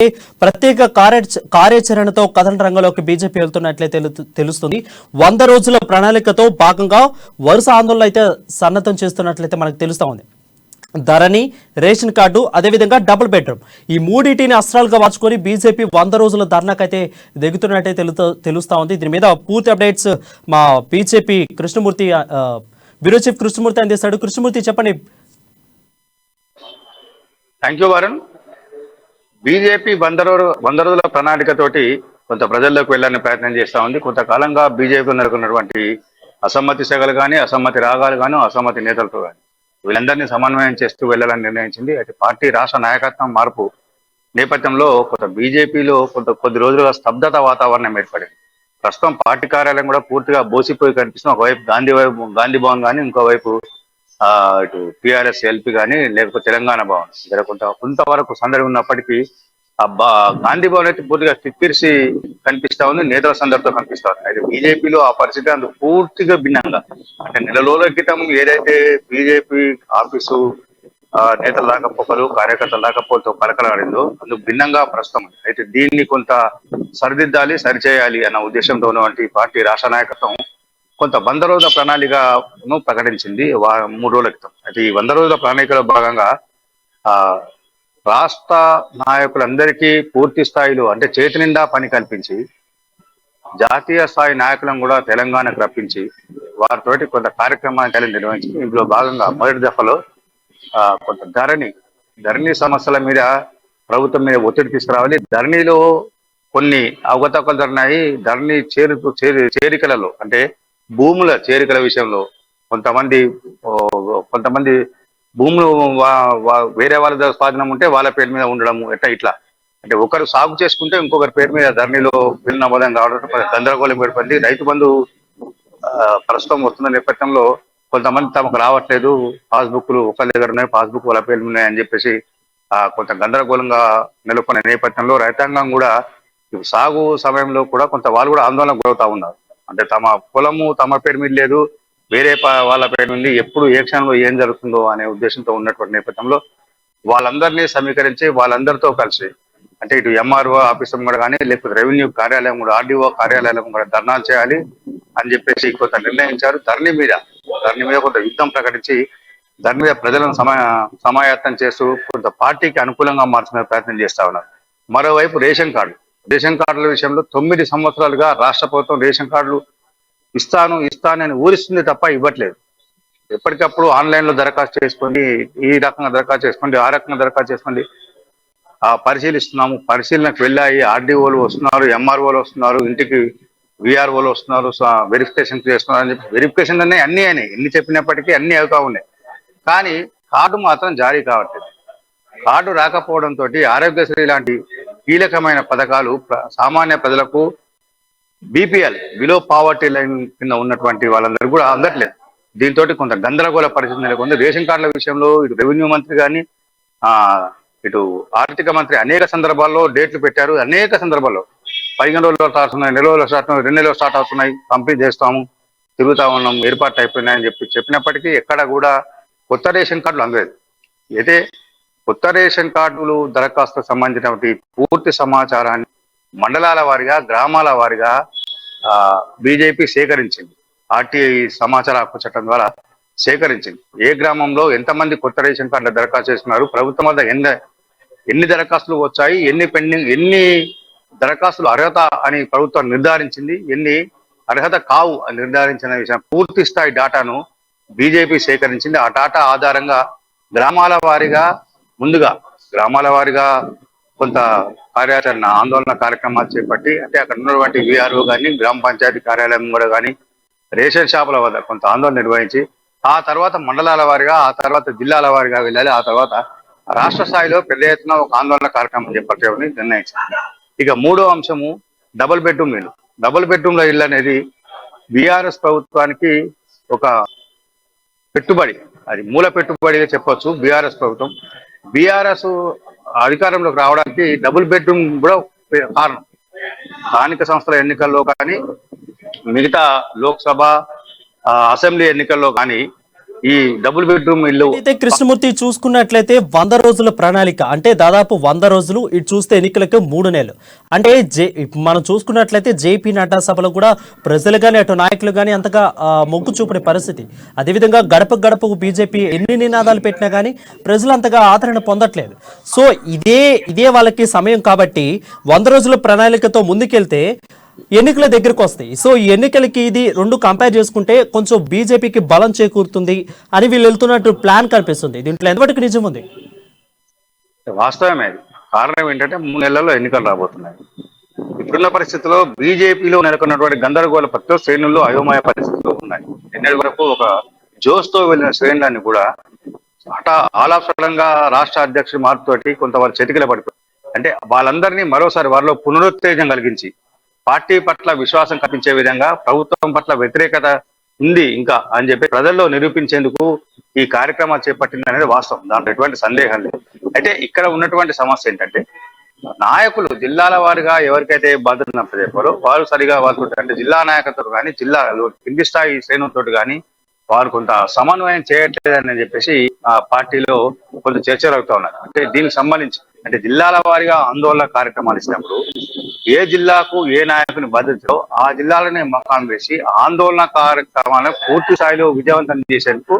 ప్రత్యేక కార్యాచరణతో కథన రంగంలోకి బీజేపీ వెళ్తున్నట్లే తెలుస్తుంది. 100 రోజుల ప్రణాళికతో భాగంగా వరుస ఆందోళనలు అయితే సన్నద్ధం చేస్తున్నట్లయితే మనకు తెలుస్తా ఉంది. ధరణి, రేషన్ కార్డు, అదేవిధంగా డబుల్ బెడ్రూమ్, ఈ మూడింటిని అస్త్రాలుగా మార్చుకొని బీజేపీ 100 రోజుల ధర్నాకైతే దిగుతున్నట్టే తెలుస్తా ఉంది. దీని మీద పూర్తి అప్డేట్స్ మా BJP Krishnamurthy bureau chief Krishnamurthy అందిస్తాడు. కృష్ణమూర్తి, చెప్పండి. Thank you Varun. బీజేపీ 100 రోజుల ప్రణాళికతోటి కొంత ప్రజల్లోకి వెళ్ళాలని ప్రయత్నం చేస్తా ఉంది. కొంతకాలంగా బీజేపీ నెలకొన్నటువంటి అసమ్మతి సెగలు కానీ, అసమ్మతి రాగాలు కానీ, అసమ్మతి నేతలతో కానీ వీళ్ళందరినీ సమన్వయం చేస్తూ వెళ్ళాలని నిర్ణయించింది. అయితే పార్టీ రాష్ట్ర నాయకత్వం మార్పు నేపథ్యంలో కొంత బీజేపీలో కొద్ది రోజులుగా స్తబ్దత వాతావరణం ఏర్పడింది. ప్రస్తుతం పార్టీ కార్యాలయం కూడా పూర్తిగా బోసిపోయి కనిపిస్తుంది. ఒకవైపు గాంధీ భవన్ కానీ, ఇంకోవైపు ఇటు టిఆర్ఎస్ ఎల్పీ కానీ, లేకపోతే తెలంగాణ భవన్ ఇక్కడ కొంతవరకు సందడి ఉన్నప్పటికీ గాంధీ భవన్ అయితే పూర్తిగా కిక్కిరిసి కనిపిస్తా ఉంది, నేతల సందడితో కనిపిస్తా ఉంది. అయితే బీజేపీలో ఆ పరిస్థితి అందుకు పూర్తిగా భిన్నంగా, అంటే నెల రోజుల క్రితం ఏదైతే బీజేపీ ఆఫీసు నేతల రాకపోకలు, కార్యకర్తల రాకపోకలతో కలకలాడిందో అందుకు భిన్నంగా ప్రస్తుతం. అయితే దీన్ని కొంత సరిదిద్దాలి, సరిచేయాలి అన్న ఉద్దేశంతో ఉన్నటువంటి పార్టీ రాష్ట్ర నాయకత్వం కొంత 100 రోజుల ప్రణాళికను ప్రకటించింది 3 రోజుల క్రితం. అయితే ఈ 100 రోజుల ప్రణాళికలో భాగంగా రాష్ట్ర నాయకులందరికీ పూర్తి స్థాయిలో, అంటే చేతి నిండా పని కల్పించి, జాతీయ స్థాయి నాయకులను కూడా తెలంగాణకు రప్పించి వారితోటి కొంత కార్యక్రమాన్ని నిర్వహించి ఇందులో భాగంగా మొదటి దఫలో కొంత ధరణి సమస్యల మీద ప్రభుత్వం మీద ఒత్తిడి తీసుకురావాలి. ధరణిలో కొన్ని అవకతవకలు జరిగినాయి. ధరణి చేరికలలో, అంటే భూముల చేరికల విషయంలో కొంతమంది భూములు వేరే వాళ్ళ స్వాధీనం ఉంటే వాళ్ళ పేరు మీద ఉండడము, ఇట్లా అంటే ఒకరు సాగు చేసుకుంటే ఇంకొకరి పేరు మీద ధరణిలో బిల్ నమోదం కావడం గందరగోళం ఏర్పడింది. రైతు బంధు ప్రస్తుతం వస్తున్న నేపథ్యంలో కొంతమంది తమకు రావట్లేదు, పాస్బుక్లు ఒకరి దగ్గర ఉన్నాయి, పాస్బుక్ వాళ్ళ పేర్లు ఉన్నాయని చెప్పేసి కొంత గందరగోళంగా నెలకొన్న నేపథ్యంలో రైతాంగం కూడా సాగు సమయంలో కూడా వాళ్ళు కూడా ఆందోళనకు గురవుతా ఉన్నారు. అంటే తమ పొలము తమ పేరు మీద లేదు, వేరే వాళ్ళ పేరు మీద ఎప్పుడు ఏ క్షణంలో ఏం జరుగుతుందో అనే ఉద్దేశంతో ఉన్నటువంటి నేపథ్యంలో వాళ్ళందరినీ సమీకరించి వాళ్ళందరితో కలిసి, అంటే ఇటు ఎంఆర్ఓ ఆఫీసం కూడా కానీ, లేకపోతే రెవెన్యూ కార్యాలయం కూడా, ఆర్డీఓ కార్యాలయం కూడా ధర్నాలు చేయాలి అని చెప్పేసి కొంత నిర్ణయించారు. ధరణి మీద కొంత యుద్ధం ప్రకటించి దాని మీద ప్రజలను సమాయత్తం చేస్తూ కొంత పార్టీకి అనుకూలంగా మార్చుకునే ప్రయత్నం చేస్తా ఉన్నారు. మరోవైపు రేషన్ కార్డుల విషయంలో 9 సంవత్సరాలుగా రాష్ట్ర ప్రభుత్వం రేషన్ కార్డులు ఇస్తానని ఊరిస్తుంది తప్ప ఇవ్వట్లేదు. ఎప్పటికప్పుడు ఆన్లైన్ లో దరఖాస్తు చేసుకోండి, ఈ రకంగా దరఖాస్తు చేసుకోండి, ఆ రకంగా దరఖాస్తు చేసుకోండి, పరిశీలిస్తున్నాము, పరిశీలనకు వెళ్ళాయి, ఆర్డీఓలు వస్తున్నారు, ఎంఆర్ఓలు వస్తున్నారు, ఇంటికి విఆర్ఓలు వస్తున్నారు, వెరిఫికేషన్ చేస్తున్నారు అని చెప్పి వెరిఫికేషన్ అన్నీ అయినాయి. ఎన్ని చెప్పినప్పటికీ అన్ని అవుతా ఉన్నాయి. కానీ కార్డు మాత్రం జారీ కావట్లేదు. కార్డు రాకపోవడంతో ఆరోగ్యశ్రీ లాంటి కీలకమైన పథకాలు సామాన్య ప్రజలకు, బీపీఎల్ బిలో పావర్టీ లైన్ కింద ఉన్నటువంటి వాళ్ళందరూ కూడా అందట్లేదు. దీంతో కొంత గందరగోళ పరిస్థితి నెలకొంది. రేషన్ కార్డుల విషయంలో ఇటు రెవెన్యూ మంత్రి కానీ, ఇటు ఆర్థిక మంత్రి అనేక సందర్భాల్లో డేట్లు పెట్టారు. అనేక సందర్భాల్లో 15 రోజుల్లో స్టార్ట్ అవుతున్నాయి, 2 రోజుల్లో స్టార్ట్ అవుతున్నాయి, 2 నెలల్లో స్టార్ట్ అవుతున్నాయి, కంప్లీట్ చేస్తాము, తిరుగుతా ఉన్నాం, ఏర్పాట్లు అయిపోయినాయని చెప్పినప్పటికీ ఎక్కడ కూడా కొత్త రేషన్ కార్డులు అందలేదు. అయితే కొత్త రేషన్ కార్డులు దరఖాస్తుకు సంబంధించినటువంటి పూర్తి సమాచారాన్ని మండలాల వారిగా, గ్రామాల వారిగా బీజేపీ సేకరించింది. ఆర్టీఐ సమాచార హక్కు చట్టం ద్వారా సేకరించింది. ఏ గ్రామంలో ఎంతమంది కొత్త రేషన్ కార్డుల దరఖాస్తు చేసుకున్నారు, ప్రభుత్వం వద్ద ఎన్ని దరఖాస్తులు వచ్చాయి, ఎన్ని దరఖాస్తులు అర్హత అని ప్రభుత్వం నిర్ధారించింది, ఎన్ని అర్హత కావు అని నిర్ధారించిన విషయం పూర్తి స్థాయి డేటాను బీజేపీ సేకరించింది. ఆ డేటా ఆధారంగా గ్రామాల వారిగా కొంత కార్యాచరణ, ఆందోళన కార్యక్రమాలు చేపట్టి, అంటే అక్కడ ఉన్నటువంటి విఆర్ఓ కానీ, గ్రామ పంచాయతీ కార్యాలయం కూడా కానీ, రేషన్ షాపుల వద్ద కొంత ఆందోళన నిర్వహించి, ఆ తర్వాత మండలాల వారిగా, ఆ తర్వాత జిల్లాల వారిగా వెళ్ళాలి, ఆ తర్వాత రాష్ట్ర స్థాయిలో పెద్ద ఎత్తున ఒక ఆందోళన కార్యక్రమం చేపట్టామని నిర్ణయించారు. ఇక 3వ అంశము డబుల్ బెడ్రూమ్ ఇల్లు. డబుల్ బెడ్రూమ్ల ఇల్లు అనేది బీఆర్ఎస్ ప్రభుత్వానికి ఒక పెట్టుబడి, అది మూల పెట్టుబడిగా చెప్పొచ్చు. బీఆర్ఎస్ అధికారంలోకి రావడానికి డబుల్ బెడ్రూమ్ కూడా కారణం. స్థానిక సంస్థల ఎన్నికల్లో కానీ, మిగతా లోక్సభ, అసెంబ్లీ ఎన్నికల్లో కానీ ఈ డబుల్ బెడ్రూమ్ ఇల్లు అయితే కృష్ణమూర్తి చూసుకున్నట్లయితే 100 రోజుల ప్రణాళిక అంటే దాదాపు 100 రోజులు, ఇటు చూస్తే ఎన్నికలకు 3 నెలలు. అంటే మనం చూసుకున్నట్లయితే జేపీ నడ్డా సభలో కూడా ప్రజలు కానీ అటు నాయకులు కానీ అంతగా మొగ్గు చూపే పరిస్థితి. అదేవిధంగా గడప గడపకు బీజేపీ ఎన్ని నినాదాలు పెట్టినా కానీ ప్రజలు అంతగా ఆదరణ పొందట్లేదు. సో ఇదే వాళ్ళకి సమయం కాబట్టి 100 రోజుల ప్రణాళికతో ముందుకెళ్తే ఎన్నికల దగ్గరకు వస్తాయి. సో ఈ ఎన్నికలకి ఇది రెండు కంపేర్ చేసుకుంటే కొంచెం బీజేపీకి బలం చేకూరుతుంది అని వీళ్ళు వెళ్తున్నట్టు ప్లాన్ కనిపిస్తుంది. దీంట్లో ఎంతవరకు నిజం ఉంది? వాస్తవమే. అది కారణం ఏంటంటే 3 నెలల్లో ఎన్నికలు రాబోతున్నాయి. ఇప్పుడున్న పరిస్థితుల్లో బీజేపీలో నెలకొన్నటువంటి గందరగోళ పరిస్థితులు, శ్రేణుల్లో అయోమయ పరిస్థితులు ఉన్నాయి. ఎన్నటి వరకు ఒక జోస్తో వెళ్ళిన శ్రేణులన్నీ కూడా ఆలాసడంగా రాష్ట్ర అధ్యక్షుడి మార్పుతోటి కొంతవరకు చతికిల పడిపోయి, అంటే వాళ్ళందరినీ మరోసారి వారిలో పునరుత్తేజం కలిగించి పార్టీ పట్ల విశ్వాసం కల్పించే విధంగా, ప్రభుత్వం పట్ల వ్యతిరేకత ఉంది ఇంకా అని చెప్పి ప్రజల్లో నిరూపించేందుకు ఈ కార్యక్రమాలు చేపట్టింది అనేది వాస్తవం. దాంట్లో ఎటువంటి సందేహం లేదు. అయితే ఇక్కడ ఉన్నటువంటి సమస్య ఏంటంటే నాయకులు జిల్లాల వారిగా ఎవరికైతే బాధ్యత చెప్పారో వారు సరిగా వాళ్ళతో, అంటే జిల్లా నాయకత్వం కానీ జిల్లాలో కింది స్థాయి శ్రేణులతో కానీ వారు కొంత సమన్వయం చేయట్లేదని చెప్పేసి ఆ పార్టీలో కొంత చర్చలు అవుతా ఉన్నారు. అంటే దీనికి సంబంధించి అంటే జిల్లాల వారిగా ఆందోళన కార్యక్రమాలు ఇచ్చినప్పుడు ఏ జిల్లాకు ఏ నాయకుని బాధ్యతలో ఆ జిల్లాలనే మకాం వేసి ఆందోళన కార్యక్రమాలను పూర్తి స్థాయిలో విజయవంతం చేసేందుకు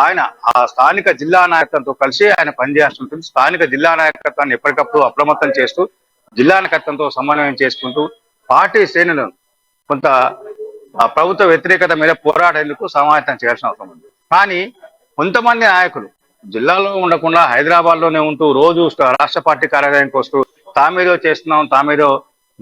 ఆయన ఆ స్థానిక జిల్లా నాయకత్వంతో కలిసి ఆయన పనిచేయాల్సి ఉంటుంది. స్థానిక జిల్లా నాయకత్వాన్ని ఎప్పటికప్పుడు అప్రమత్తం చేస్తూ జిల్లా నాయకత్వంతో సమన్వయం చేసుకుంటూ పార్టీ శ్రేణులను కొంత ప్రభుత్వ వ్యతిరేకత మీద పోరాడేందుకు సమాయత్తం చేయాల్సిన అవసరం ఉంది. కానీ కొంతమంది నాయకులు జిల్లాలో ఉండకుండా హైదరాబాద్ లోనే ఉంటూ రోజు రాష్ట్ర పార్టీ కార్యాలయానికి వస్తూ తామేదో చేస్తున్నాం, తామేదో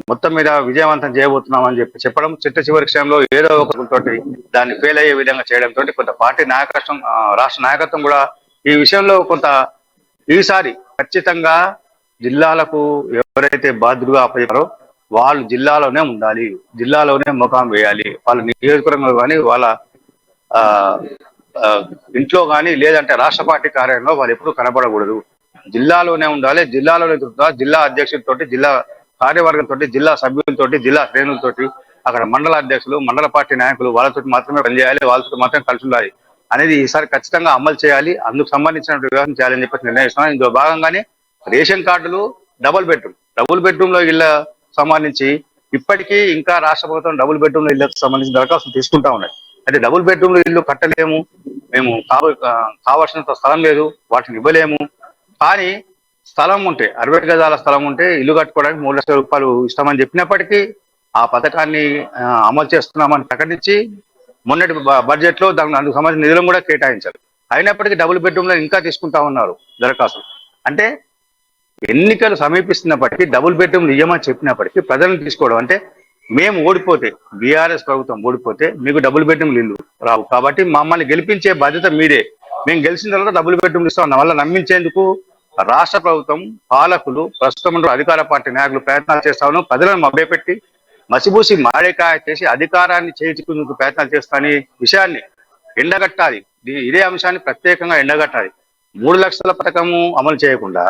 మొత్తం మీద విజయవంతం చేయబోతున్నాం అని చెప్పడం, చిట్ట చివరి క్షయంలో ఏదో ఒకరితోటి దాన్ని ఫెయిల్ అయ్యే విధంగా చేయడంతో కొంత పార్టీ నాయకత్వం, రాష్ట్ర నాయకత్వం కూడా ఈ విషయంలో కొంత ఈసారి ఖచ్చితంగా జిల్లాలకు ఎవరైతే బాధ్యులుగా అప్పచెప్పారో వాళ్ళు జిల్లాలోనే ఉండాలి, జిల్లాలోనే ముఖం వేయాలి. వాళ్ళ నియోజకవర్గంలో కానీ వాళ్ళ ఇంట్లో కానీ లేదంటే రాష్ట్ర పార్టీ కార్యాలయంలో వాళ్ళు ఎప్పుడు కనబడకూడదు. జిల్లాలోనే ఉండాలి. జిల్లాలోనే జిల్లా అధ్యక్షులతోటి, జిల్లా కార్యవర్గంతో, జిల్లా సభ్యులతోటి, జిల్లా శ్రేణులతోటి, అక్కడ మండల అధ్యక్షులు, మండల పార్టీ నాయకులు వాళ్ళతో మాత్రమే పనిచేయాలి, వాళ్ళతో మాత్రమే కలిసి ఉండాలి అనేది ఈసారి ఖచ్చితంగా అమలు చేయాలి. అందుకు సంబంధించిన వ్యవహారం చేయాలని చెప్పేసి నిర్ణయిస్తున్నాం. ఇందులో భాగంగానే రేషన్ కార్డులు, డబుల్ బెడ్రూమ్ లో ఇళ్ల సంబంధించి ఇప్పటికీ ఇంకా రాష్ట్ర ప్రభుత్వం డబుల్ బెడ్రూమ్ లో ఇళ్లకు సంబంధించిన దరఖాస్తులు తీసుకుంటా ఉన్నాయి. అంటే డబుల్ బెడ్రూమ్ లో ఇల్లు కట్టలేము, మేము కావాల్సినంత స్థలం లేదు, వాటిని ఇవ్వలేము. కానీ స్థలం ఉంటే 60 గజాల స్థలం ఉంటే ఇల్లు కట్టుకోవడానికి 3 లక్షల రూపాయలు ఇస్తామని చెప్పినప్పటికీ ఆ పథకాన్ని అమలు చేస్తున్నామని ప్రకటించి మొన్నటి బడ్జెట్ లో అందుకు సంబంధించిన నిధులను కూడా కేటాయించారు. అయినప్పటికీ డబుల్ బెడ్రూమ్ లో ఇంకా తీసుకుంటా ఉన్నారు దరఖాస్తులు. అంటే ఎన్నికలు సమీపిస్తున్నప్పటికీ డబుల్ బెడ్రూమ్ ఇవ్వమని చెప్పినప్పటికీ ప్రజలను తీసుకోవడం, అంటే మేము ఓడిపోతే, బీఆర్ఎస్ ప్రభుత్వం ఓడిపోతే మీకు డబుల్ బెడ్రూమ్ ఇల్లు రావు కాబట్టి మమ్మల్ని గెలిపించే బాధ్యత మీదే, మేము గెలిచిన తర్వాత డబుల్ బెడ్రూమ్ ఇస్తాం వల్ల నమ్మించేందుకు రాష్ట్ర ప్రభుత్వం, పాలకులు, ప్రస్తుతం అధికార పార్టీ నాయకులు ప్రయత్నాలు చేస్తా ఉన్నాం. ప్రజలను మభ్యపెట్టి మసిబూసి మారేకాయ చేసి అధికారాన్ని చేయించుకునేందుకు ప్రయత్నాలు చేస్తానే విషయాన్ని ఎండగట్టాలి. ఇదే అంశాన్ని ప్రత్యేకంగా ఎండగట్టాలి. 3 లక్షల పథకము అమలు చేయకుండా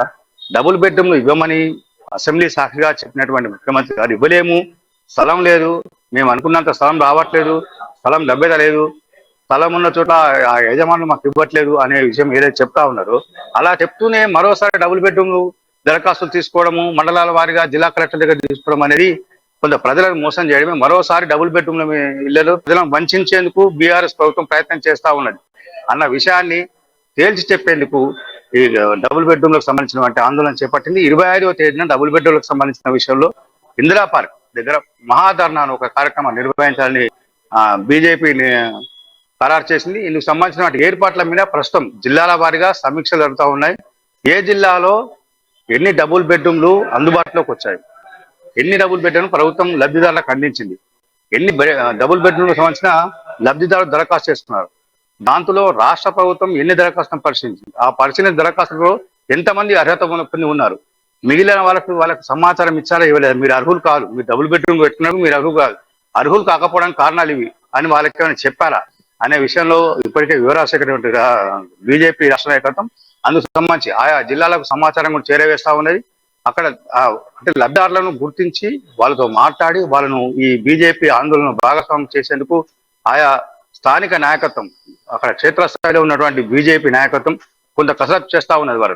డబుల్ బెడ్రూమ్ ఇవ్వమని అసెంబ్లీ సాక్షిగా చెప్పినటువంటి ముఖ్యమంత్రి గారు ఇవ్వలేము, స్థలం లేదు, మేము అనుకున్నంత స్థలం రావట్లేదు, స్థలం లభ్యత లేదు, స్థలం ఉన్న చోట ఆ యజమానులు మాకు ఇవ్వట్లేదు అనే విషయం ఏదైతే చెప్తా ఉన్నారో అలా చెప్తూనే మరోసారి డబుల్ బెడ్రూమ్ దరఖాస్తులు తీసుకోవడము, మండలాల వారీగా జిల్లా కలెక్టర్ దగ్గర తీసుకోవడం అనేది కొంత ప్రజలను మోసం చేయడమే. మరోసారి డబుల్ బెడ్రూమ్ల ఇళ్లలో ప్రజలను వంచేందుకు బీఆర్ఎస్ ప్రభుత్వం ప్రయత్నం చేస్తా ఉన్నది అన్న విషయాన్ని తేల్చి చెప్పేందుకు ఈ డబుల్ బెడ్రూమ్లకు సంబంధించినటువంటి ఆందోళన చేపట్టింది. 25వ తేదీన డబుల్ బెడ్రూమ్లకు సంబంధించిన విషయంలో ఇందిరా పార్క్ దగ్గర మహాధర్నా ఒక కార్యక్రమం నిర్వహించాలని బీజేపీ ఖరారు చేసింది. ఇందుకు సంబంధించిన ఏర్పాట్ల మీద ప్రస్తుతం జిల్లాల వారీగా సమీక్షలు జరుగుతూ ఉన్నాయి. ఏ జిల్లాలో ఎన్ని డబుల్ బెడ్రూమ్లు అందుబాటులోకి వచ్చాయి, ఎన్ని డబుల్ బెడ్రూమ్ ప్రభుత్వం లబ్ధిదారులకు అందించింది, ఎన్ని డబుల్ బెడ్రూమ్లకు సంబంధించిన లబ్ధిదారులు దరఖాస్తు చేస్తున్నారు, దాంట్లో రాష్ట్ర ప్రభుత్వం ఎన్ని దరఖాస్తులను పరిశీలించింది, ఆ పరిశీలన దరఖాస్తులో ఎంతమంది అర్హత పొంది ఉన్నారు, మిగిలిన వాళ్ళకు సమాచారం ఇచ్చారా ఇవ్వలేదు, మీరు అర్హులు కాదు, మీరు డబుల్ బెడ్రూమ్ పెట్టుకున్నారు, మీరు అర్హులు కాదు, అర్హులు కాకపోవడానికి కారణాలు ఇవి అని వాళ్ళకి ఏమైనా చెప్పారా అనే విషయంలో ఇప్పటికే వివరాలు సేకరించినటువంటి బీజేపీ రాష్ట్ర నాయకత్వం అందుకు సంబంధించి ఆయా జిల్లాలకు సమాచారం కూడా చేరవేస్తా ఉన్నది. అక్కడ అంటే లబ్ధిదారులను గుర్తించి వాళ్ళతో మాట్లాడి వాళ్ళను ఈ బీజేపీ ఆందోళన భాగస్వామ్యం చేసేందుకు ఆయా స్థానిక నాయకత్వం అక్కడ క్షేత్రస్థాయిలో ఉన్నటువంటి బీజేపీ నాయకత్వం కొంత కసరత్తు చేస్తా ఉన్నది వారు.